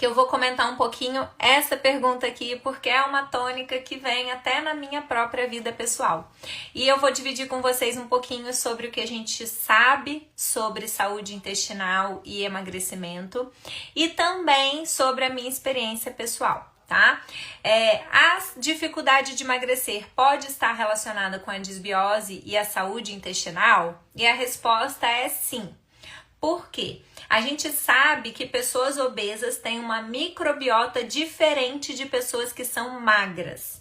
que eu vou comentar um pouquinho essa pergunta aqui, porque é uma tônica que vem até na minha própria vida pessoal. E eu vou dividir com vocês um pouquinho sobre o que a gente sabe sobre saúde intestinal e emagrecimento, e também sobre a minha experiência pessoal. Tá? A dificuldade de emagrecer pode estar relacionada com a disbiose e a saúde intestinal? E a resposta é sim. Por quê? A gente sabe que pessoas obesas têm uma microbiota diferente de pessoas que são magras.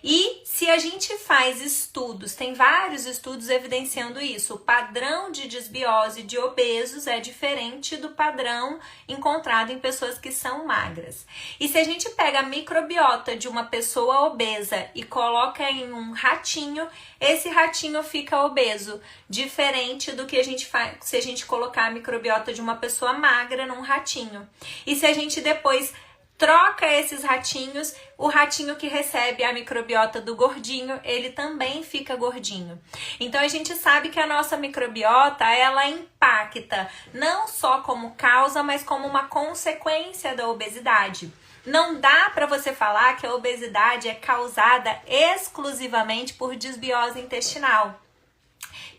E se a gente faz estudos, tem vários estudos evidenciando isso, o padrão de disbiose de obesos é diferente do padrão encontrado em pessoas que são magras. E se a gente pega a microbiota de uma pessoa obesa e coloca em um ratinho, esse ratinho fica obeso, diferente do que a gente faz se a gente colocar a microbiota de uma pessoa magra num ratinho. E se a gente depois troca esses ratinhos, o ratinho que recebe a microbiota do gordinho, ele também fica gordinho. Então a gente sabe que a nossa microbiota, ela impacta não só como causa, mas como uma consequência da obesidade. Não dá para você falar que a obesidade é causada exclusivamente por disbiose intestinal.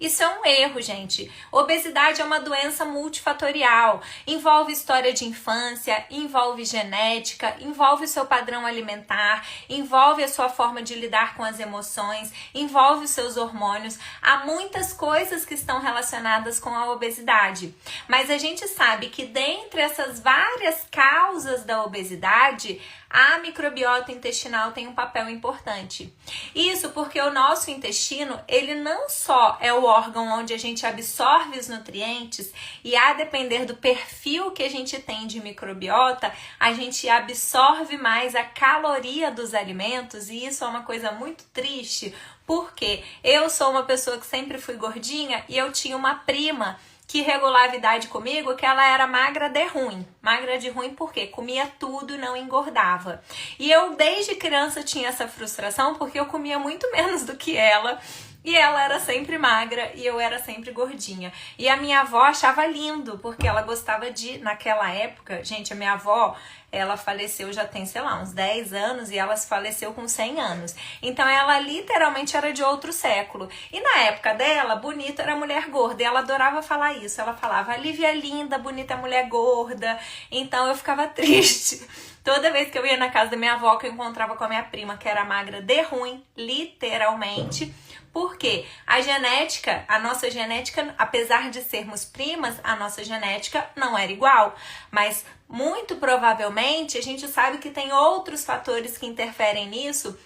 Isso é um erro, gente. Obesidade é uma doença multifatorial. Envolve história de infância, envolve genética, envolve o seu padrão alimentar, envolve a sua forma de lidar com as emoções, envolve os seus hormônios. Há muitas coisas que estão relacionadas com a obesidade. Mas a gente sabe que dentre essas várias causas da obesidade, a microbiota intestinal tem um papel importante. Isso porque o nosso intestino, ele não só é o órgão onde a gente absorve os nutrientes e a depender do perfil que a gente tem de microbiota, a gente absorve mais a caloria dos alimentos, e isso é uma coisa muito triste, porque eu sou uma pessoa que sempre fui gordinha e eu tinha uma prima que regulava a idade comigo, que ela era magra de ruim. Magra de ruim porque comia tudo, não engordava. E eu desde criança tinha essa frustração porque eu comia muito menos do que ela. E ela era sempre magra e eu era sempre gordinha. E a minha avó achava lindo, porque ela gostava de, naquela época, gente, a minha avó, ela faleceu já tem, sei lá, uns 10 anos e ela faleceu com 100 anos. Então ela literalmente era de outro século. E na época dela, bonita era mulher gorda. E ela adorava falar isso. Ela falava, a Lívia é linda, bonita mulher gorda. Então eu ficava triste. Toda vez que eu ia na casa da minha avó, que eu encontrava com a minha prima, que era magra de ruim, literalmente. Porque a nossa genética, apesar de sermos primas, a nossa genética não era igual. Mas muito provavelmente a gente sabe que tem outros fatores que interferem nisso,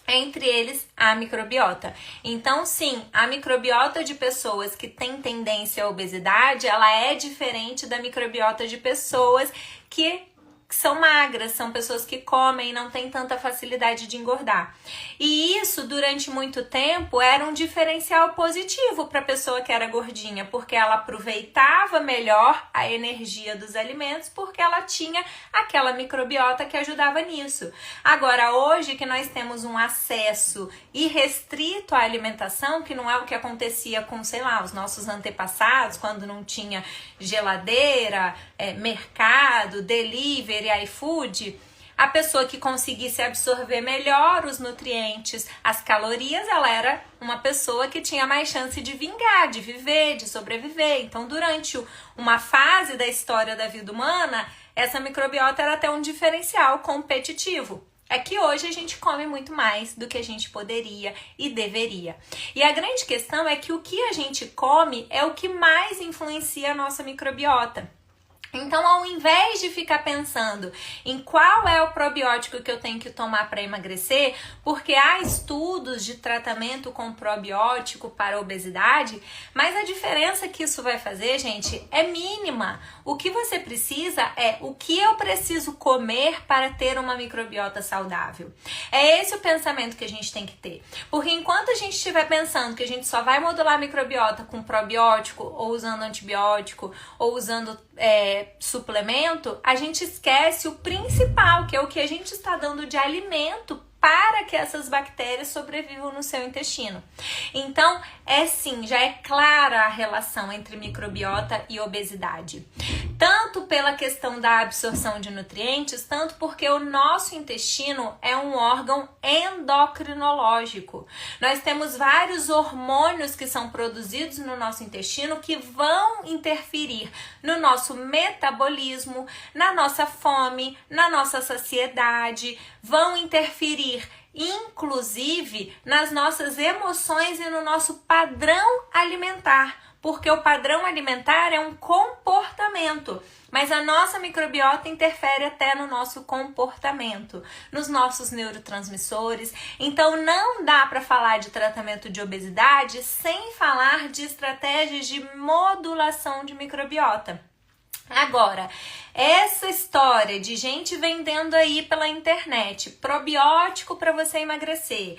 entre eles a microbiota. Então sim, a microbiota de pessoas que têm tendência à obesidade, ela é diferente da microbiota de pessoas que são magras, são pessoas que comem e não têm tanta facilidade de engordar. E isso, durante muito tempo, era um diferencial positivo para a pessoa que era gordinha, porque ela aproveitava melhor a energia dos alimentos, porque ela tinha aquela microbiota que ajudava nisso. Agora, hoje que nós temos um acesso irrestrito à alimentação, que não é o que acontecia com, sei lá, os nossos antepassados, quando não tinha geladeira, mercado, delivery, iFood, a pessoa que conseguisse absorver melhor os nutrientes, as calorias, ela era uma pessoa que tinha mais chance de vingar, de viver, de sobreviver. Então, durante uma fase da história da vida humana, essa microbiota era até um diferencial competitivo. É que hoje a gente come muito mais do que a gente poderia e deveria. E a grande questão é que o que a gente come é o que mais influencia a nossa microbiota. Então, ao invés de ficar pensando em qual é o probiótico que eu tenho que tomar para emagrecer, porque há estudos de tratamento com probiótico para obesidade, mas a diferença que isso vai fazer, gente, é mínima. O que você precisa é o que eu preciso comer para ter uma microbiota saudável. É esse o pensamento que a gente tem que ter. Porque enquanto a gente estiver pensando que a gente só vai modular a microbiota com probiótico, ou usando antibiótico, ou usando suplemento, a gente esquece o principal, que é o que a gente está dando de alimento para que essas bactérias sobrevivam no seu intestino. Então, já é clara a relação entre microbiota e obesidade. Tanto pela questão da absorção de nutrientes, tanto porque o nosso intestino é um órgão endocrinológico. Nós temos vários hormônios que são produzidos no nosso intestino que vão interferir no nosso metabolismo, na nossa fome, na nossa saciedade, vão interferir inclusive nas nossas emoções e no nosso padrão alimentar, porque o padrão alimentar é um comportamento, mas a nossa microbiota interfere até no nosso comportamento, nos nossos neurotransmissores. Então não dá para falar de tratamento de obesidade sem falar de estratégias de modulação de microbiota. Agora, essa história de gente vendendo aí pela internet probiótico para você emagrecer,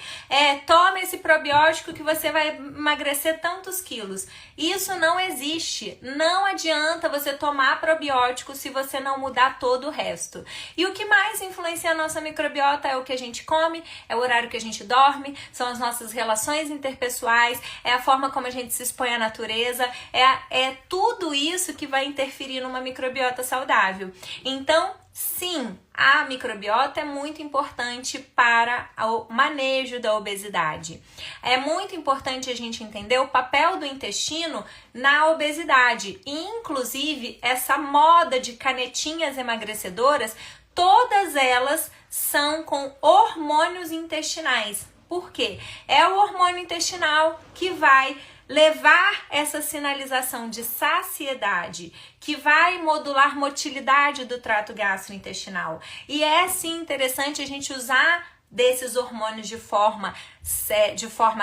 tome esse probiótico que você vai emagrecer tantos quilos. Isso não existe. Não adianta você tomar probiótico se você não mudar todo o resto. E o que mais influencia a nossa microbiota é o que a gente come, é o horário que a gente dorme, são as nossas relações interpessoais, é a forma como a gente se expõe à natureza, é tudo isso que vai interferir numa microbiota saudável. Então, sim, a microbiota é muito importante para o manejo da obesidade. É muito importante a gente entender o papel do intestino na obesidade. E, inclusive, essa moda de canetinhas emagrecedoras, todas elas são com hormônios intestinais. Por quê? É o hormônio intestinal que vai levar essa sinalização de saciedade, que vai modular motilidade do trato gastrointestinal. E é sim interessante a gente usar desses hormônios de forma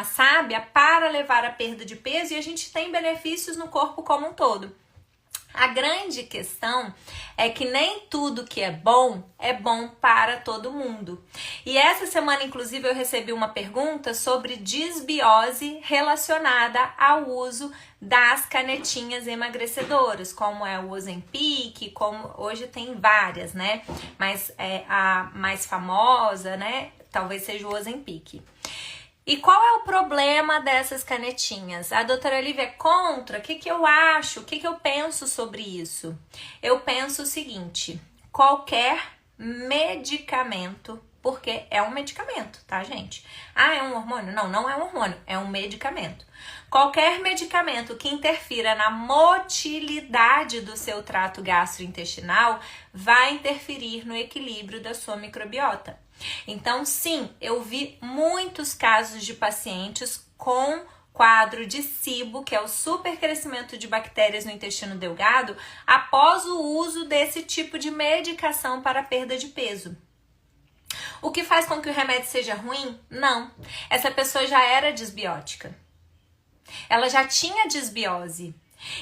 sábia para levar à perda de peso, e a gente tem benefícios no corpo como um todo. A grande questão é que nem tudo que é bom para todo mundo. E essa semana, inclusive, eu recebi uma pergunta sobre disbiose relacionada ao uso das canetinhas emagrecedoras, como é o Ozempic, como hoje tem várias, né? Mas a mais famosa, né? Talvez seja o Ozempic. E qual é o problema dessas canetinhas? A doutora Lívia é contra? O que eu acho? O que eu penso sobre isso? Eu penso o seguinte: qualquer medicamento, porque é um medicamento, tá, gente? Ah, é um hormônio? Não, não é um hormônio, é um medicamento. Qualquer medicamento que interfira na motilidade do seu trato gastrointestinal vai interferir no equilíbrio da sua microbiota. Então, sim, eu vi muitos casos de pacientes com quadro de SIBO, que é o supercrescimento de bactérias no intestino delgado, após o uso desse tipo de medicação para perda de peso. O que faz com que o remédio seja ruim? Não. Essa pessoa já era disbiótica. Ela já tinha disbiose.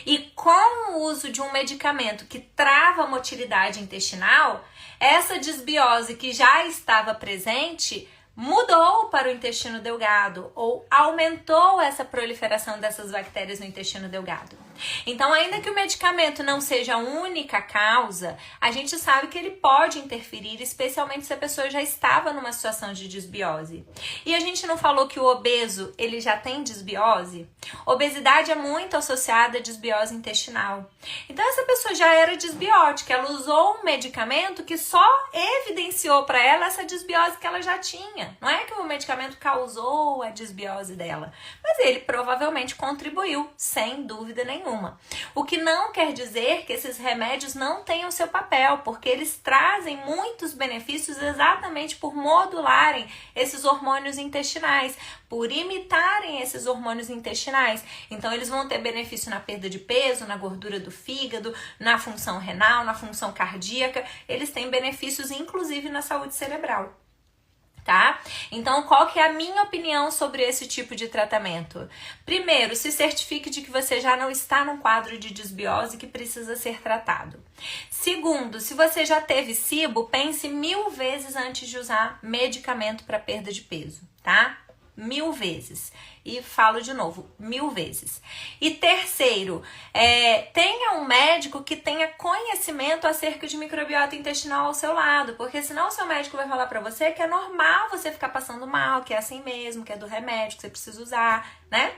E com o uso de um medicamento que trava a motilidade intestinal, essa disbiose que já estava presente mudou para o intestino delgado ou aumentou essa proliferação dessas bactérias no intestino delgado. Então, ainda que o medicamento não seja a única causa, a gente sabe que ele pode interferir, especialmente se a pessoa já estava numa situação de disbiose. E a gente não falou que o obeso, ele já tem disbiose? Obesidade é muito associada à disbiose intestinal. Então, essa pessoa já era disbiótica, ela usou um medicamento que só evidenciou para ela essa disbiose que ela já tinha. Não é que o medicamento causou a disbiose dela, mas ele provavelmente contribuiu, sem dúvida nenhuma. O que não quer dizer que esses remédios não tenham seu papel, porque eles trazem muitos benefícios exatamente por modularem esses hormônios intestinais, por imitarem esses hormônios intestinais. Então, eles vão ter benefício na perda de peso, na gordura do fígado, na função renal, na função cardíaca. Eles têm benefícios, inclusive, na saúde cerebral. Tá? Então, qual que é a minha opinião sobre esse tipo de tratamento? Primeiro, se certifique de que você já não está num quadro de disbiose que precisa ser tratado. Segundo, se você já teve SIBO, pense 1000 vezes antes de usar medicamento para perda de peso, tá? 1000 vezes. e falo de novo, 1000 vezes. E terceiro, tenha um médico que tenha conhecimento acerca de microbiota intestinal ao seu lado, porque senão o seu médico vai falar pra você que é normal você ficar passando mal, que é assim mesmo, que é do remédio que você precisa usar, né?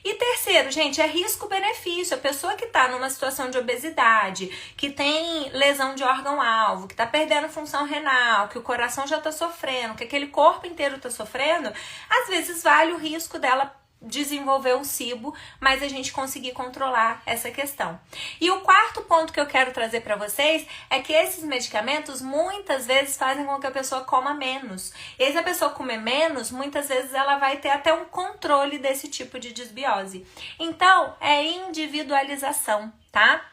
E terceiro, gente, é risco-benefício. A pessoa que tá numa situação de obesidade, que tem lesão de órgão-alvo, que tá perdendo função renal, que o coração já tá sofrendo, que aquele corpo inteiro tá sofrendo, às vezes vale o risco dela desenvolver um SIBO, mas a gente conseguir controlar essa questão. E o quarto ponto que eu quero trazer para vocês é que esses medicamentos muitas vezes fazem com que a pessoa coma menos. E se a pessoa comer menos, muitas vezes ela vai ter até um controle desse tipo de desbiose. Então, é individualização, tá?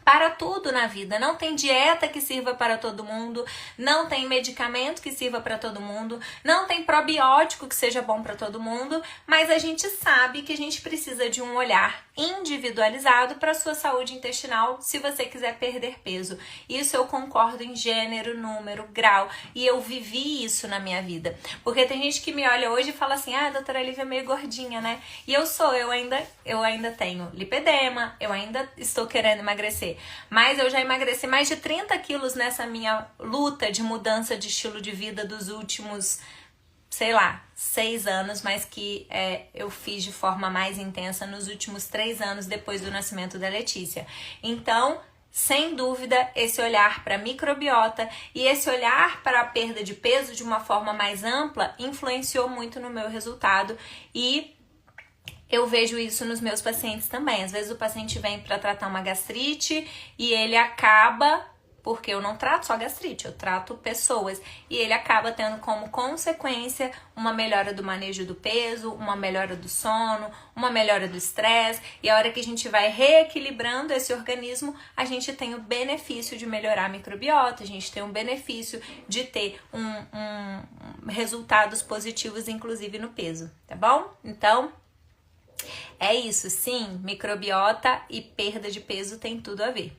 Para tudo na vida, não tem dieta que sirva para todo mundo, não tem medicamento que sirva para todo mundo, não tem probiótico que seja bom para todo mundo, mas a gente sabe que a gente precisa de um olhar individualizado para a sua saúde intestinal se você quiser perder peso. Isso eu concordo em gênero, número, grau, e eu vivi isso na minha vida. Porque tem gente que me olha hoje e fala assim, a doutora Lívia é meio gordinha, né? E eu ainda tenho lipedema, eu ainda estou querendo emagrecer. Mas eu já emagreci mais de 30 quilos nessa minha luta de mudança de estilo de vida dos últimos, 6 anos, mas que eu fiz de forma mais intensa nos últimos 3 anos depois do nascimento da Letícia. Então, sem dúvida, esse olhar para a microbiota e esse olhar para a perda de peso de uma forma mais ampla influenciou muito no meu resultado e eu vejo isso nos meus pacientes também. Às vezes o paciente vem para tratar uma gastrite e ele acaba, porque eu não trato só gastrite, eu trato pessoas, e ele acaba tendo como consequência uma melhora do manejo do peso, uma melhora do sono, uma melhora do estresse, e a hora que a gente vai reequilibrando esse organismo, a gente tem o benefício de melhorar a microbiota, a gente tem o benefício de ter resultados positivos, inclusive no peso, tá bom? Então, é isso, sim, microbiota e perda de peso tem tudo a ver.